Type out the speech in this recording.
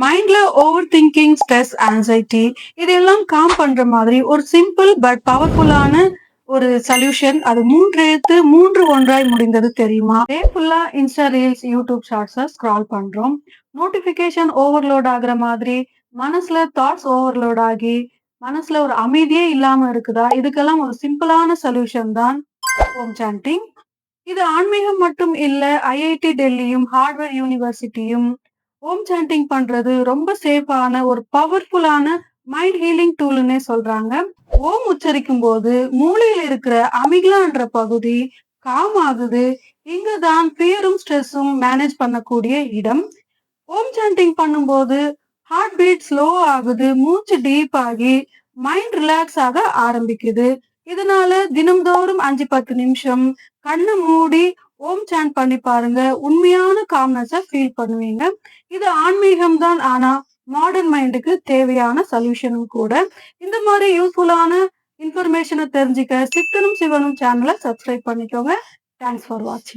மைண்ட்ல over thinking, stress, anxiety இதெல்லாம் com பண்ற மாதிரி ஒரு சிம்பிள் பட் பவர்ஃபுல்லான ஒரு சொல்யூஷன். அது 3 எழுத்து 3 ஒன்றாய் முடிந்தது தெரியுமா? டே ஃபுல்லா Insta reels, YouTube shorts scroll பண்றோம். நோட்டிஃபிகேஷன் ஓவர்லோட் ஆகுற மாதிரி மனசுல தாட்ஸ் ஓவர்லோட் ஆகி, மனசுல ஒரு அமைதியே இல்லாம இருக்குதா? இதுக்கெல்லாம் ஒரு சிம்பிளான சொல்யூஷன் தான் ஓம் சாண்டிங். இது ஆன்மீகம் மட்டும் இல்ல. ஐஐடி டெல்லியும், ஹார்வர்ட் யூனிவர்சிட்டியும் ஓம் சாண்டிங் பண்றது ரொம்ப சேஃபான ஒரு பவர்ஃபுல்லான மைண்ட் ஹீலிங் டூல்னே சொல்றாங்க. ஓம் உச்சரிக்கும் போது மூளையில இருக்கிற அமிக்லான்ற பகுதி காம் ஆகுது. இங்க தான் ஃபியரும் ஸ்ட்ரெஸ்ஸும் மேனேஜ் பண்ணக்கூடிய இடம். ஓம் சாண்டிங் பண்ணும்போது ஹார்ட் பீட் ஸ்லோ ஆகுது, மூச்சு டீப் ஆகி மைண்ட் ரிலாக்ஸ் ஆக ஆரம்பிக்குது. இதனால தினம்தோறும் 5-10 நிமிஷம் கண்ணை மூடி ஓம் சாண்ட் பண்ணி பாருங்க. உண்மையான காம்னஸ ஃபீல் பண்ணுவீங்க. இது ஆன்மீகம் தான், ஆனா மாடர்ன் மைண்டுக்கு தேவையான சொல்யூஷனும் கூட. இந்த மாதிரி யூஸ்ஃபுல்லான இன்ஃபர்மேஷனை தெரிஞ்சுக்க சித்தனும் சிவனும் சேனலை சப்ஸ்கிரைப் பண்ணிக்கோங்க. தேங்க்ஸ் ஃபார் வாட்சிங்.